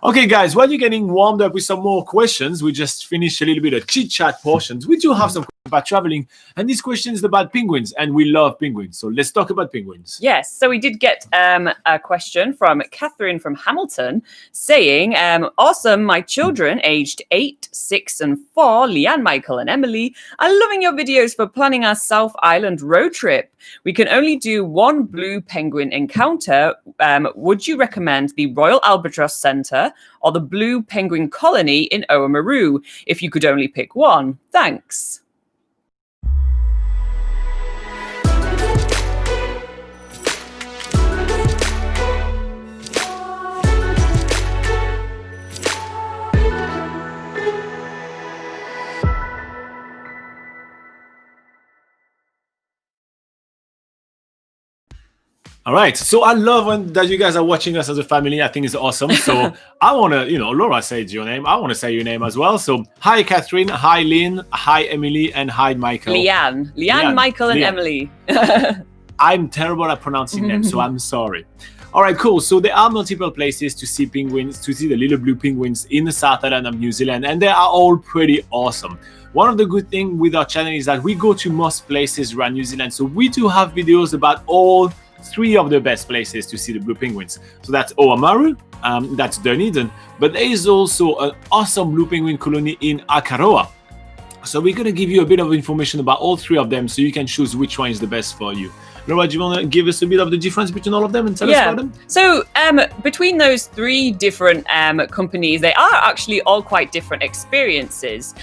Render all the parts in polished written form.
Okay, guys, while you're getting warmed up with some more questions, we just finished a little bit of chit-chat portions. We do have some questions about traveling, and this question is about penguins, and we love penguins. So let's talk about penguins. Yes, so we did get a question from Catherine from Hamilton saying, awesome, my children aged 8, 6 and 4, Leanne, Michael and Emily, are loving your videos for planning our South Island road trip. We can only do one blue penguin encounter. Would you recommend the Royal Albatross Centre or the Blue Penguin Colony in Oamaru if you could only pick one? Thanks. All right. So I love that you guys are watching us as a family. I think it's awesome. So I want to, Laura said your name. I want to say your name as well. So hi, Catherine. Hi, Lynn. Hi, Emily. And hi, Michael. Leanne, Michael, and Emily. I'm terrible at pronouncing them, so I'm sorry. All right, cool. So there are multiple places to see penguins, to see the little blue penguins in the South Island of New Zealand, and they are all pretty awesome. One of the good things with our channel is that we go to most places around New Zealand. So we do have videos about all 3 of the best places to see the blue penguins. So that's Oamaru, that's Dunedin, but there is also an awesome blue penguin colony in Akaroa. So we're going to give you a bit of information about all 3 of them so you can choose which one is the best for you. Laura, do you want to give us a bit of the difference between all of them and tell us about them? So between those 3 different companies, they are actually all quite different experiences.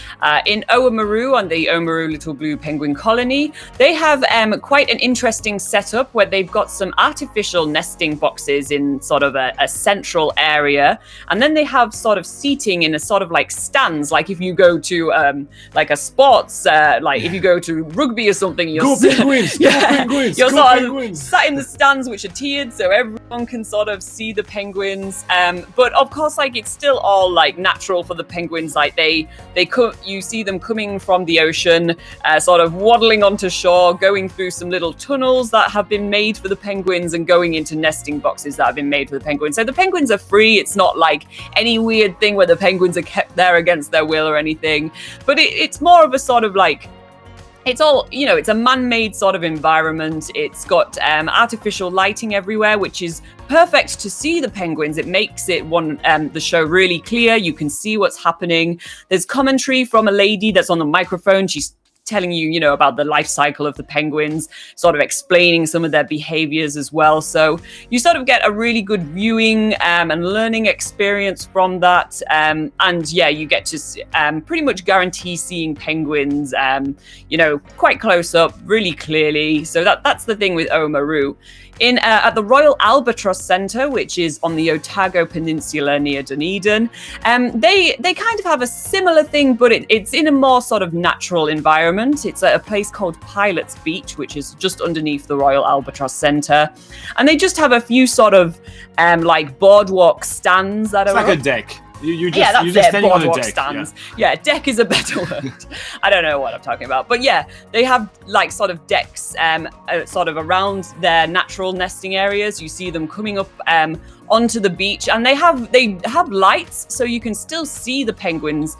In Oamaru, on the Oamaru Little Blue Penguin Colony, they have quite an interesting setup where they've got some artificial nesting boxes in sort of a central area. And then they have sort of seating in a sort of like stands, like if you go to like a sports, like if you go to rugby or something, Go penguins! Go penguins! You're sort of sat in the stands, which are tiered, so everyone can sort of see the penguins. But of course, like it's still all like natural for the penguins. Like you see them coming from the ocean, sort of waddling onto shore, going through some little tunnels that have been made for the penguins, and going into nesting boxes that have been made for the penguins. So the penguins are free. It's not like any weird thing where the penguins are kept there against their will or anything. But it's more of a sort of like, it's all, it's a man-made sort of environment. It's got artificial lighting everywhere, which is perfect to see the penguins. It makes the show really clear. You can see what's happening. There's commentary from a lady that's on the microphone. She's telling you, about the life cycle of the penguins, sort of explaining some of their behaviors as well. So you sort of get a really good viewing and learning experience from that. You get to pretty much guarantee seeing penguins, quite close up, really clearly. So that's the thing with Oamaru. At the Royal Albatross Centre, which is on the Otago Peninsula near Dunedin, they kind of have a similar thing, but it's in a more sort of natural environment. It's a place called Pilot's Beach, which is just underneath the Royal Albatross Centre, and they just have a few sort of like boardwalk stands that are like a deck. You're that's just standing on a boardwalk deck. stands. Yeah, deck is a better word. I don't know what I'm talking about. But yeah, they have like sort of decks sort of around their natural nesting areas. You see them coming up onto the beach, and they have lights, so you can still see the penguins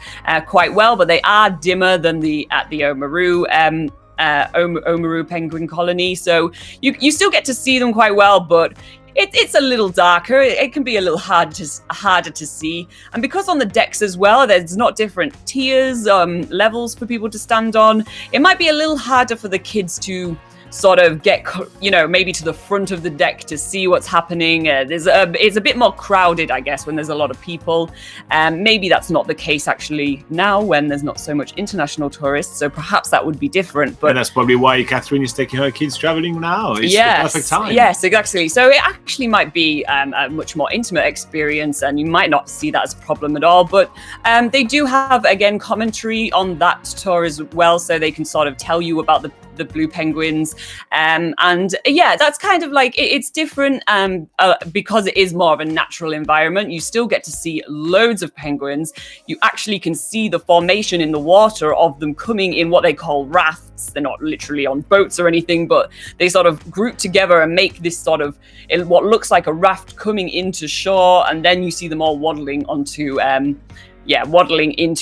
quite well, but they are dimmer than at the Oamaru Oamaru Penguin Colony. So you still get to see them quite well, but it's a little darker. It can be a little harder to see. And because on the decks as well, there's not different tiers, levels for people to stand on, it might be a little harder for the kids to sort of get, maybe to the front of the deck to see what's happening. It's a bit more crowded, I guess, when there's a lot of people. Maybe that's not the case actually now when there's not so much international tourists. So perhaps that would be different. But and that's probably why Catherine is taking her kids traveling now. It's the perfect time. Yes, exactly. So it actually might be a much more intimate experience, and you might not see that as a problem at all. But they do have, again, commentary on that tour as well, so they can sort of tell you about the blue penguins. And yeah, that's kind of like, it's different because it is more of a natural environment. You still get to see loads of penguins. You actually can see the formation in the water of them coming in what they call rafts. They're not literally on boats or anything, but they sort of group together and make this sort of what looks like a raft coming into shore, and then you see them all waddling into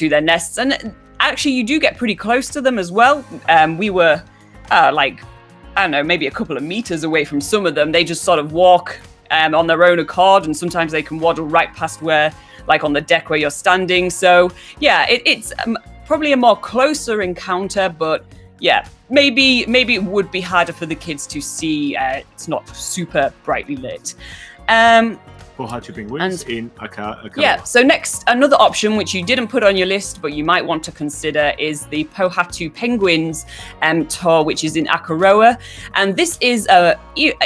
their nests. And actually, you do get pretty close to them as well. We were like, I don't know, maybe a couple of meters away from some of them. They just sort of walk on their own accord, and sometimes they can waddle right past where, like on the deck where you're standing. So yeah, it's probably a more closer encounter, but yeah, maybe it would be harder for the kids to see. It's not super brightly lit. Pohatu penguins in Akaroa. Yeah, so next, another option which you didn't put on your list but you might want to consider is the Pohatu penguins tour, which is in Akaroa. And this is a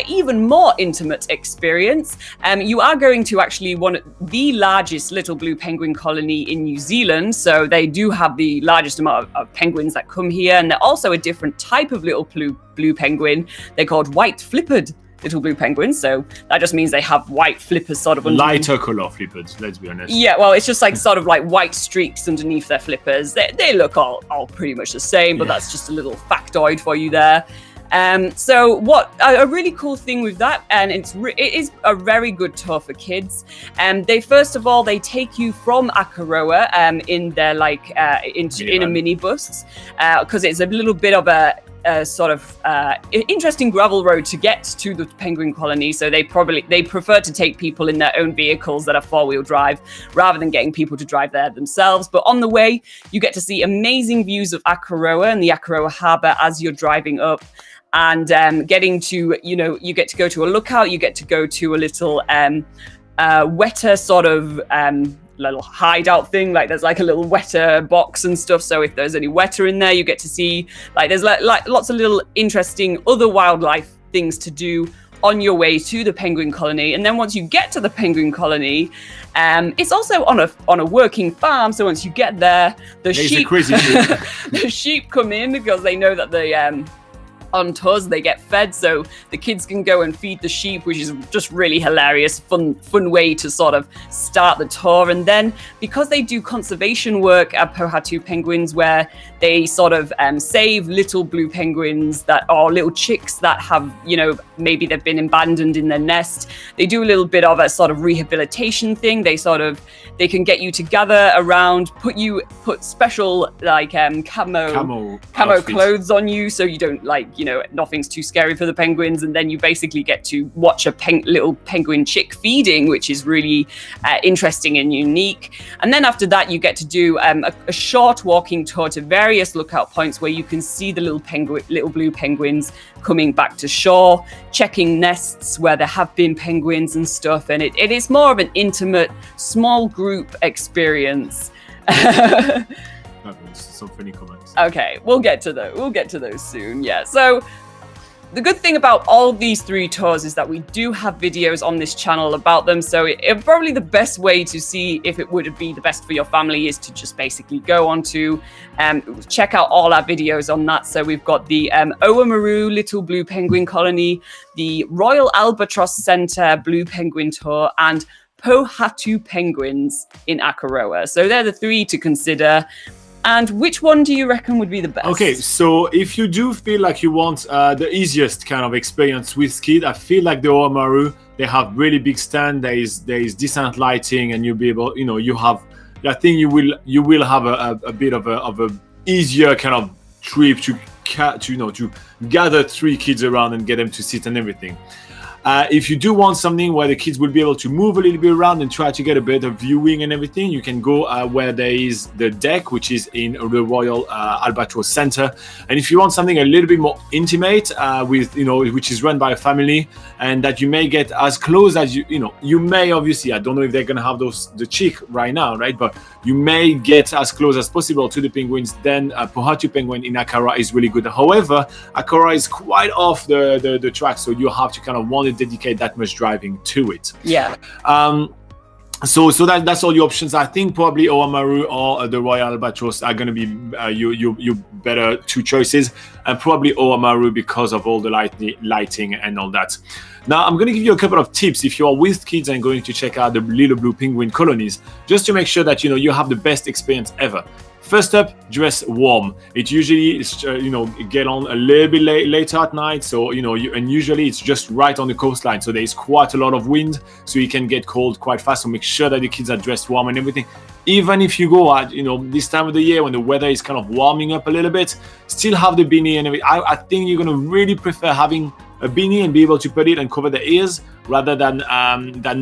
even more intimate experience. You are going to actually the largest little blue penguin colony in New Zealand. So they do have the largest amount of penguins that come here. And they're also a different type of little blue penguin. They're called white flippered little blue penguins, so that just means they have white flippers sort of underneath. Lighter color flippers, let's be honest. Yeah, well, it's just like sort of like white streaks underneath their flippers. They look all pretty much the same, but that's just a little factoid for you there. So what a really cool thing with that, and it is a very good tour for kids. They first of all they take you from Akaroa in their like in a minibus because it's a little bit of a sort of interesting gravel road to get to the penguin colony, so they prefer to take people in their own vehicles that are four-wheel drive rather than getting people to drive there themselves. But on the way you get to see amazing views of Akaroa and the Akaroa harbour as you're driving up, and getting to, you get to go to a lookout, you get to go to a little wetter sort of little hideout thing, like there's like a little wetter box and stuff, so if there's any wetter in there you get to see, like there's like lots of little interesting other wildlife things to do on your way to the penguin colony. And then once you get to the penguin colony, it's also on a working farm, so once you get there the sheep come in because they know that the on tours they get fed, so the kids can go and feed the sheep, which is just really hilarious, fun way to sort of start the tour. And then because they do conservation work at Pohatu penguins, where they sort of save little blue penguins that are little chicks that have, maybe they've been abandoned in their nest, they do a little bit of a sort of rehabilitation thing. They can get you to gather around, put special like camo clothes on you, so you don't nothing's too scary for the penguins. And then you basically get to watch a little penguin chick feeding, which is really interesting and unique. And then after that you get to do a short walking tour to various lookout points where you can see the little blue penguins coming back to shore, checking nests where there have been penguins and stuff. And it is more of an intimate small group experience. Some funny comments. Okay, we'll get to those soon. Yeah, so the good thing about all these three tours is that we do have videos on this channel about them, so it probably the best way to see if it would be the best for your family is to just basically go on to check out all our videos on that. So we've got the Oamaru Little Blue Penguin Colony, the Royal Albatross Centre Blue Penguin Tour, and Pohatu Penguins in Akaroa. So they're the three to consider. And which one do you reckon would be the best? Okay, so if you do feel like you want the easiest kind of experience with kids, I feel like the Oamaru, they have really big stand. There is decent lighting, and you'll be able, I think you will have a bit of a easier kind of trip to gather three kids around and get them to sit and everything. If you do want something where the kids will be able to move a little bit around and try to get a better viewing and everything, you can go where there is the deck, which is in the Royal Albatross Centre. And if you want something a little bit more intimate, which is run by a family, and that you may get as close as you may, obviously, I don't know if they're gonna have the chick right now, right? But you may get as close as possible to the penguins. Then Pohatu penguin in Akaroa is really good. However, Akaroa is quite off the track, so you have to kind of want to dedicate that much driving to it. Yeah. So that's all the options. I think probably Oamaru or the Royal Albatross are going to be you better two choices, and probably Oamaru because of all the lighting and all that. Now I'm going to give you a couple of tips if you are with kids and going to check out the little blue penguin colonies, just to make sure that you have the best experience ever. First up, dress warm. It usually is, get on a little bit later at night. So, and usually it's just right on the coastline. So there is quite a lot of wind. So you can get cold quite fast. So make sure that the kids are dressed warm and everything. Even if you go at, this time of the year when the weather is kind of warming up a little bit, still have the beanie and everything. I think you're going to really prefer having a beanie and be able to put it and cover the ears rather than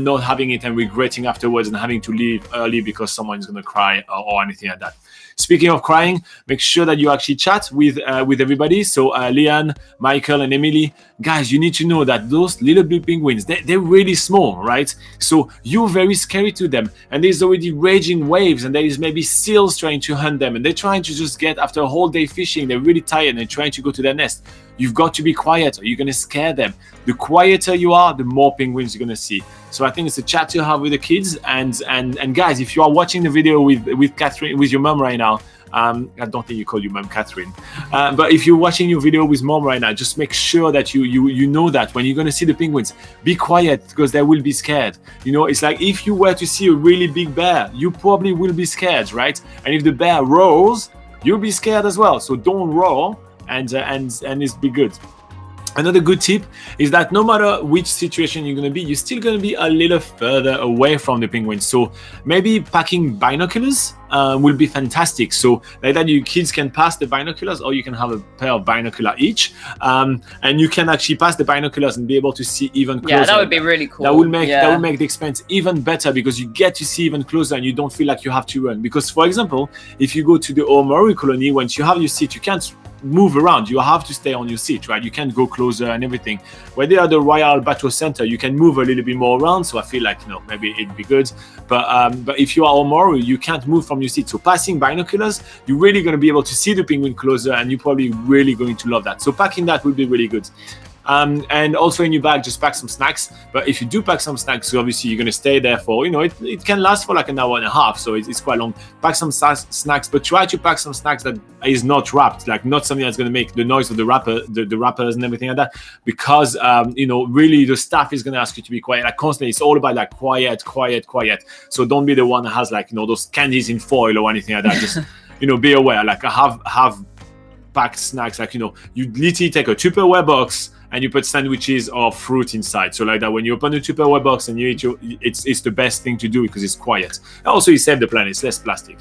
not having it and regretting afterwards and having to leave early because someone's going to cry or anything like that. Speaking of crying, make sure that you actually chat with everybody. So Leanne, Michael, and Emily, guys, you need to know that those little blue penguins, they're really small, right? So you're very scary to them. And there's already raging waves and there is maybe seals trying to hunt them. And they're trying to just get, after a whole day fishing, they're really tired and they're trying to go to their nest. You've got to be quiet or you're going to scare them. The quieter you are, the more penguins you're going to see. So I think it's a chat to have with the kids. And guys, if you are watching the video with Catherine, with your mom right now, I don't think you call your mom Catherine, but if you're watching your video with mom right now, just make sure that you know that when you're going to see the penguins, be quiet because they will be scared. It's like if you were to see a really big bear, you probably will be scared, right? And if the bear roars, you'll be scared as well. So don't roar and it's be good. Another good tip is that no matter which situation you're going to be, you're still going to be a little further away from the penguins. So maybe packing binoculars will be fantastic. So like that, your kids can pass the binoculars, or you can have a pair of binoculars each, and you can actually pass the binoculars and be able to see even closer. Yeah, that would be really cool. That would make the experience even better because you get to see even closer and you don't feel like you have to run. Because, for example, if you go to the Oamaru colony, once you have your seat, you can't move around. You have to stay on your seat, right? You can't go closer and everything. Where they are the Royal Albatross Center, you can move a little bit more around. So I feel like maybe it'd be good. But if you are Oamaru, you can't move from your seat. So passing binoculars, you're really going to be able to see the penguin closer, and you're probably really going to love that. So packing that would be really good. And also in your bag, just pack some snacks. But if you do pack some snacks, obviously you're going to stay there for, it can last for like an hour and a half. So it's quite long. Pack some snacks, but try to pack some snacks that is not wrapped, like not something that's going to make the noise of the wrappers and everything like that. Because, really the staff is going to ask you to be quiet. Like constantly, it's all about like quiet. So don't be the one that has like, those candies in foil or anything like that. Just, be aware. Like I have packed snacks, like, you literally take a Tupperware box and you put sandwiches or fruit inside. So like that, when you open the Tupperware box and you eat it's the best thing to do because it's quiet. And also you save the planet, it's less plastic,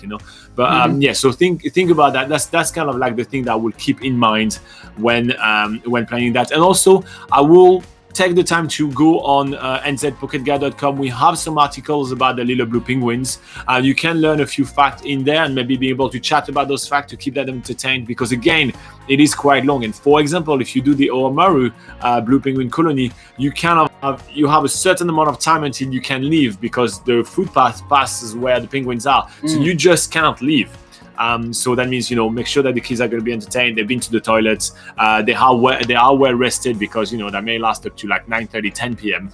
But so think about that. That's kind of like the thing that I will keep in mind when planning that. And also I will take the time to go on nzpocketguide.com. We have some articles about the little blue penguins. You can learn a few facts in there and maybe be able to chat about those facts to keep them entertained, because again, it is quite long. And for example, if you do the Oamaru blue penguin colony, you have a certain amount of time until you can leave because the footpath passes where the penguins are. So you just can't leave. So that means, make sure that the kids are going to be entertained. They've been to the toilets. They are well rested because, that may last up to like 9:30, 10 p.m.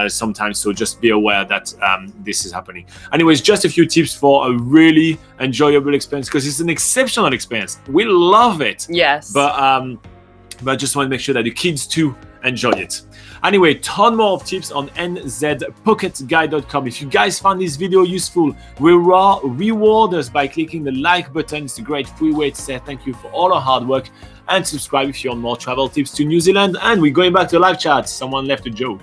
Sometimes. So just be aware that this is happening. Anyways, just a few tips for a really enjoyable experience because it's an exceptional experience. We love it. Yes. But just want to make sure that the kids too enjoy it. Anyway, ton more of tips on nzpocketguide.com. If you guys found this video useful, reward us by clicking the like button. It's a great free way to say thank you for all our hard work, and subscribe if you want more travel tips to New Zealand. And we're going back to live chat. Someone left a joke.